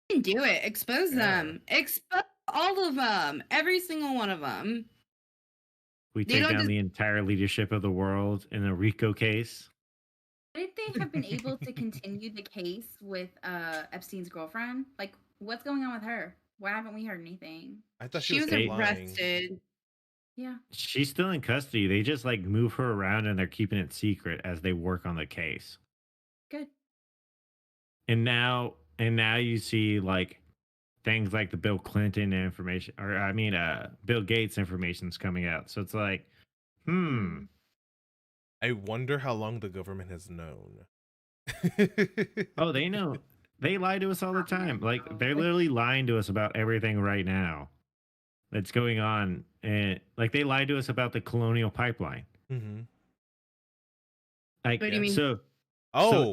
You can do it. Expose them. Expose all of them. Every single one of them. We take down the entire leadership of the world in a RICO case. Would they have been able to continue the case with Epstein's girlfriend? Like, what's going on with her? Why haven't we heard anything? I thought she was arrested. Yeah. She's still in custody. They just move her around and they're keeping it secret as they work on the case. Good. and now you see like things like the Bill Clinton information, or I mean, Bill Gates information's coming out. So it's like, I wonder how long the government has known. oh, they know. They lie to us all the time. Like they're literally lying to us about everything right now that's going on, and like they lied to us about the Colonial Pipeline. Mm-hmm. Like, What do you mean? so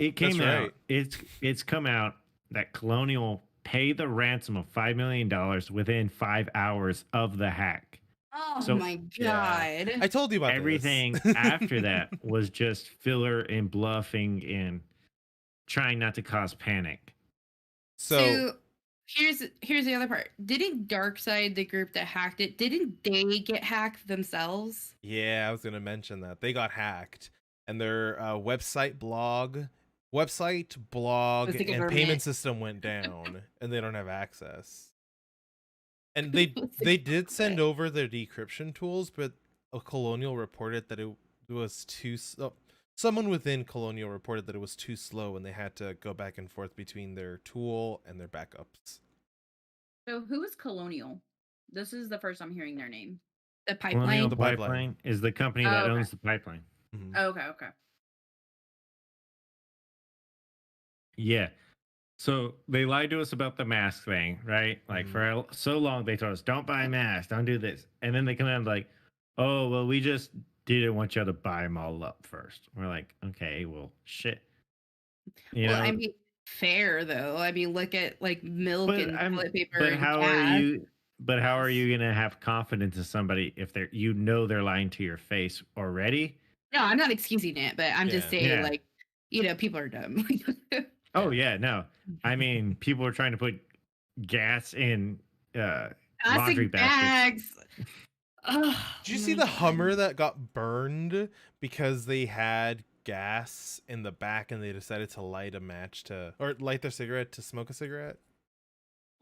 it came that's out. right. It's come out that Colonial paid the ransom of $5 million within 5 hours of the hack. Oh So- my Yeah. god. I told you about Everything this. after that was just filler and bluffing and trying not to cause panic. So here's the other part. Didn't Darkseid, the group that hacked it, didn't they get hacked themselves? yeah, I was gonna mention that they got hacked, and their website, blog, Was the and government. payment system went down, and they don't have access. And they Was the they did send government. over their decryption tools, but a Colonial reported that it was too. Someone within Colonial reported that it was too slow, and they had to go back and forth between their tool and their backups. So who is Colonial? This is the first I'm hearing their name. The Colonial pipeline. The Pipeline, pipeline. is the company Oh, that okay. owns the pipeline. Mhm. Oh, okay. Yeah. So they lied to us about the mask thing, right? Like for so long, they told us, don't buy masks, don't do this. And then they come out and like, oh, well, we just didn't want y'all to buy them all up first. We're like, okay, well, shit. You Well, know, I mean, fair though. I mean, look at like milk but and toilet paper but and how gas. are you? But how are you gonna have confidence in somebody if they're they're lying to your face already? No, I'm not excusing it, but I'm just Yeah. saying, Yeah. like, people are dumb. Oh yeah, no. I mean, people are trying to put gas in laundry Plastic baskets. bags. Ugh, Did you oh see my the God. Hummer that got burned because they had gas in the back and they decided to light their cigarette to smoke a cigarette?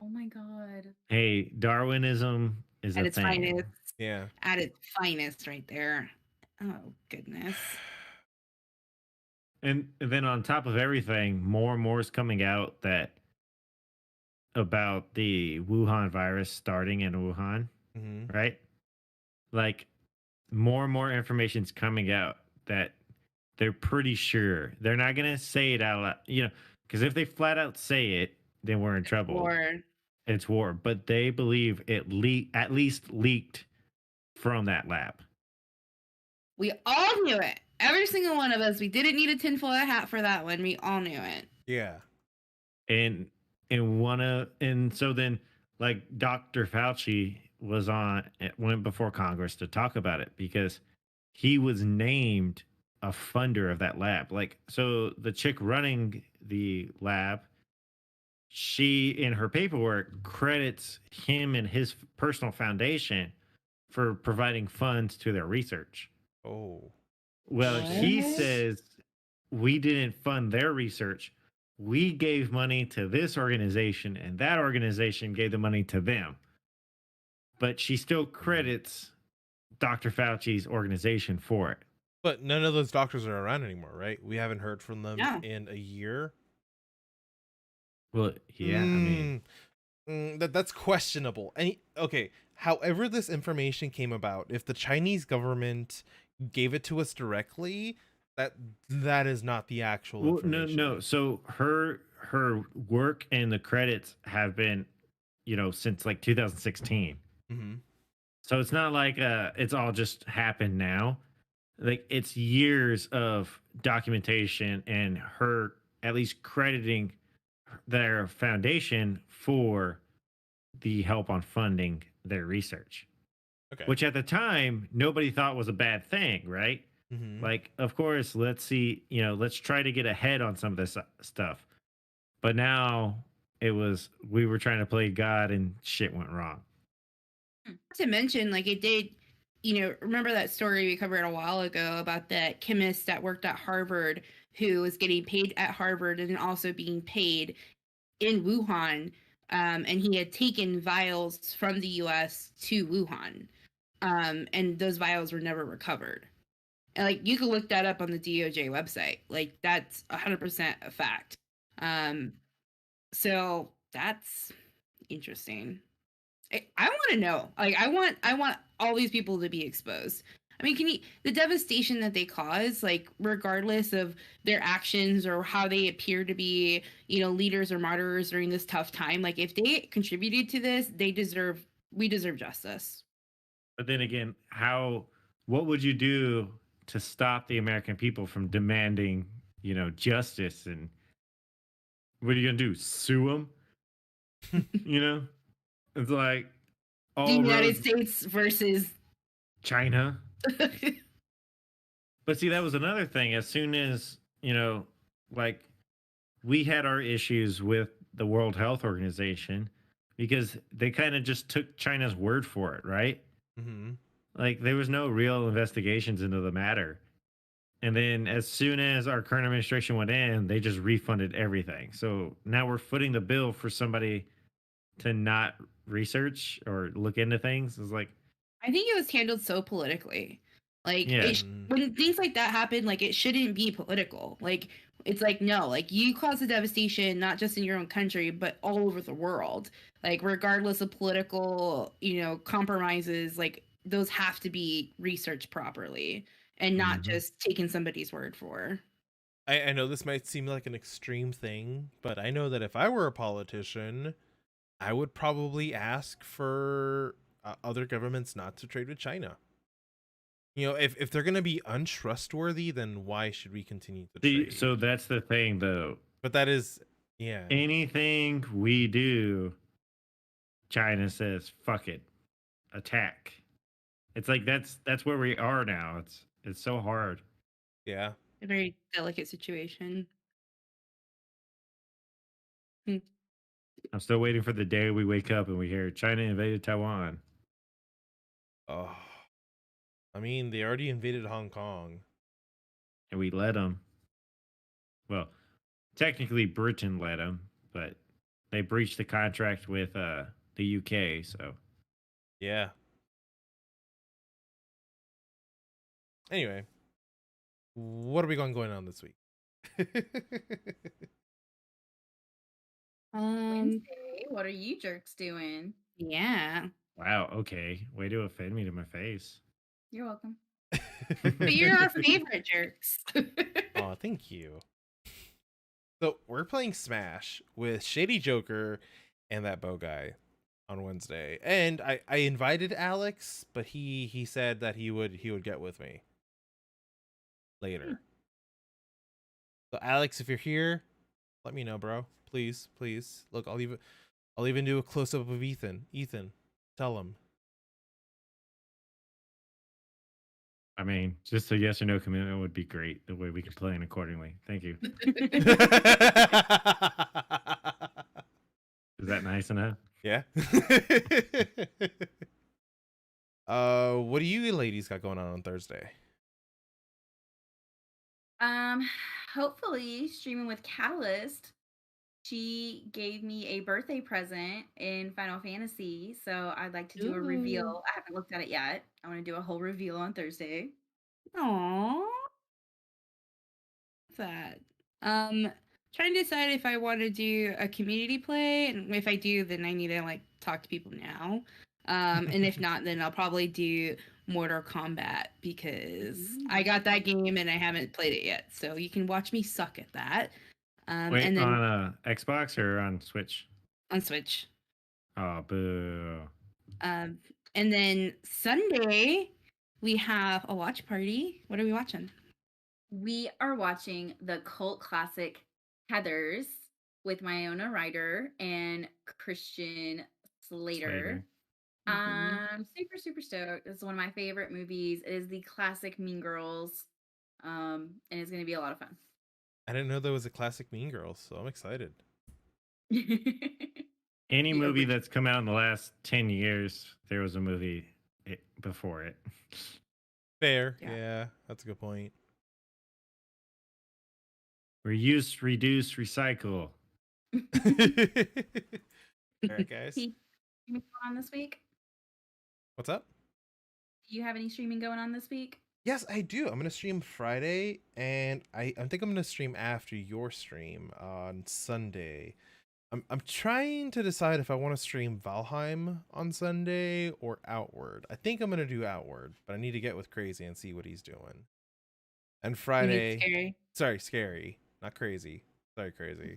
Oh my god. Hey, Darwinism is At a its thing. finest. Yeah. At its finest, right there. Oh goodness. And then on top of everything, more and more is coming out about the Wuhan virus starting in Wuhan, Hmm. right? Like more and more information's coming out that they're pretty sure. They're not gonna say it out loud, because if they flat out say it, then we're in trouble. Or It's war. But they believe it at least leaked from that lab. we all knew it. Every single one of us. We didn't need a tinfoil hat for that one. We all knew it. Yeah. And so then like Dr. Fauci went before Congress to talk about it because he was named a funder of that lab. Like, so the chick running the lab, she in her paperwork credits him and his personal foundation for providing funds to their research. Oh. Well, he What? says we didn't fund their research. We gave money to this organization, and that organization gave the money to them. But she still credits Dr. Fauci's organization for it. But none of those doctors are around anymore, right? We haven't heard from them No. in a year. Well, yeah, I mean, That's questionable. Okay, however this information came about, if the Chinese government gave it to us directly, that is not the actual well, information. no. So her work and the credits have been, since like 2016. Mm-hmm. So it's not like it's all just happened now. Like it's years of documentation and her at least crediting their foundation for the help on funding their research. Okay. Which at the time nobody thought was a bad thing, right? Mm-hmm. Like, of course, let's see, let's try to get ahead on some of this stuff. But now we were trying to play God and shit went wrong. Not to mention, like it did, remember that story we covered a while ago about that chemist that worked at Harvard who was getting paid at Harvard and also being paid in Wuhan. And he had taken vials from the US to Wuhan. And those vials were never recovered. And like you can look that up on the DOJ website. Like that's 100% a fact. So that's interesting. I want to know. Like, I want all these people to be exposed. I mean, the devastation that they cause, like, regardless of their actions or how they appear to be, leaders or martyrs during this tough time, like, if they contributed to this, we deserve justice. But then again, what would you do to stop the American people from demanding, justice? And what are you gonna do? Sue them? It's like The all United roads States versus China. But see, that was another thing. As soon as, like we had our issues with the World Health Organization because they kind of just took China's word for it, right? Mm-hmm. Like there was no real investigations into the matter. And then as soon as our current administration went in, they just refunded everything. So now we're footing the bill for somebody to not research or look into things. It's like, I think it was handled so politically. Like, Yeah. when things like that happen, like, it shouldn't be political. Like, it's like, no, like, you cause the devastation, not just in your own country, but all over the world. Like, regardless of political, compromises, like, those have to be researched properly and not Mhm. just taking somebody's word for. I know this might seem like an extreme thing, but I know that if I were a politician, I would probably ask for other governments not to trade with China. If they're going to be untrustworthy, then why should we continue to See, trade? so that's the thing, though. But that is, yeah. Anything we do, China says, "Fuck it, attack." It's like that's where we are now. It's so hard. Yeah. A very delicate situation. I'm still waiting for the day we wake up and we hear China invaded Taiwan. Oh. I mean, they already invaded Hong Kong. And we let them. Well, technically Britain let them, but they breached the contract with the UK. So Yeah. Anyway, what are we going on this week? Wednesday, what are you jerks doing? Yeah. wow, okay, way to offend me to my face. You're welcome. But you're our favorite jerks. Oh, thank you. So we're playing Smash with Shady Joker and that bow guy on Wednesday, and I invited Alex, but he said that he would get with me later. So Alex, if you're here, let me know, bro. Please. Look, I'll even do a close up of Ethan. Ethan, tell him. I mean, just a yes or no commitment would be great. The way we can plan accordingly. Thank you. Is that nice enough? Yeah. What do you ladies got going on Thursday? Hopefully streaming with Catalyst. She gave me a birthday present in Final Fantasy, so I'd like to do a reveal. I haven't looked at it yet. I want to do a whole reveal on Thursday. Aww. That. Trying to decide if I want to do a community play, and if I do, then I need to like talk to people now. And if not, then I'll probably do Mortal Kombat because I got that game and I haven't played it yet. So you can watch me suck at that. Wait, and then on Xbox or on Switch? on Switch. Oh, boo. And then Sunday we have a watch party. What are we watching? We are watching the cult classic Heathers with Winona Ryder and Christian Slater. I'm super stoked. It's one of my favorite movies. It is the classic Mean Girls, and it's going to be a lot of fun. I didn't know there was a classic Mean Girls, so I'm excited. Any movie that's come out in the last 10 years, there was a movie before it. Fair. Yeah, that's a good point. Reuse, reduce, recycle. All right, guys. Streaming going on this week? What's up? Do you have any streaming going on this week? Yes, I do. I'm gonna stream Friday, and I think I'm gonna stream after your stream on Sunday. I'm trying to decide if I want to stream Valheim on Sunday or Outward. I think I'm gonna do Outward, but I need to get with Crazy and see what he's doing. And Friday, Scary. sorry, Scary, not Crazy. Sorry, Crazy.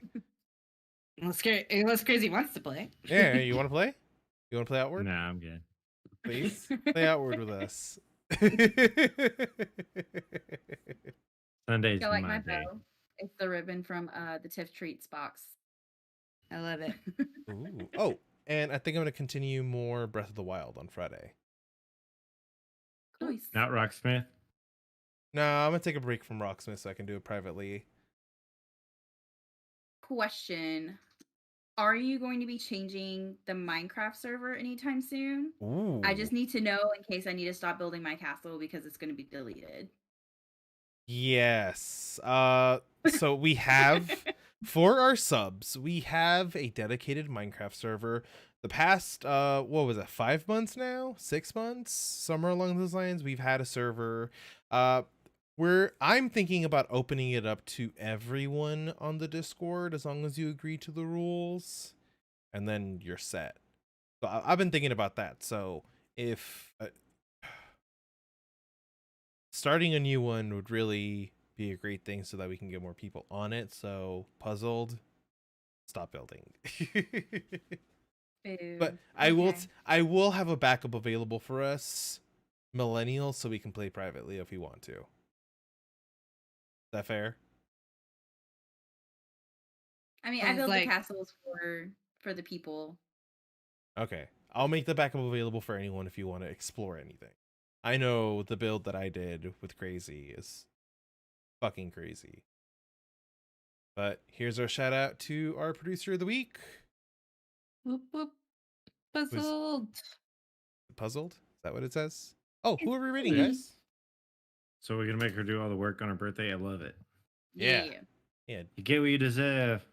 Unless Crazy wants to play. Yeah, you want to play? You want to play Outward? Nah, I'm good. Please play Outward with us. Sunday's I like my my day. bow. It's the ribbon from the Tiff Treats box. I love it. Ooh. Oh, and I think I'm gonna continue more Breath of the Wild on Friday. Nice. Not Rocksmith. No, I'm gonna take a break from Rocksmith so I can do it privately. Question. Are you going to be changing the Minecraft server anytime soon? Ooh. I just need to know in case I need to stop building my castle because it's going to be deleted. Yes. So we have for our subs, we have a dedicated Minecraft server. The past what was it, 5 months now? 6 months? Somewhere along those lines, we've had a server. I'm thinking about opening it up to everyone on the Discord as long as you agree to the rules, and then you're set. So I've been thinking about that. So if starting a new one would really be a great thing so that we can get more people on it. So Puzzled, stop building. But I will have a backup available for us millennials so we can play privately if we want to. Is that fair? I mean, I Sounds build like- the castles for the people. Okay. I'll make the backup available for anyone if you want to explore anything. I know the build that I did with Crazy is fucking crazy. But here's our shout out to our producer of the week. Whoop, whoop. Puzzled. Puzzled? Is that what it says? Oh, who are we reading, me. guys? So we're gonna make her do all the work on her birthday. I love it. Yeah. Yeah. You get what you deserve.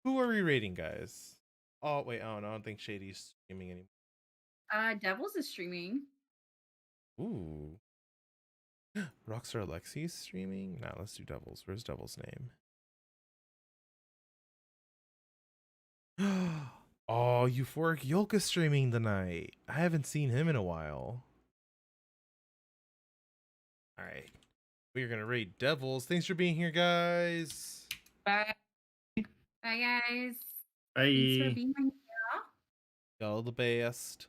Who are we rating, guys? Oh, wait. Oh, no, I don't think Shady's streaming anymore. Devils is streaming. Ooh. Rockstar Alexi's streaming? No, let's do Devils. Where's Devil's name? Oh, Euphoric Yolka's streaming tonight. I haven't seen him in a while. All right. We are going to rate Devils. Thanks for being here, guys. Bye. Bye, guys. Bye. Thanks for being here. Y'all the best.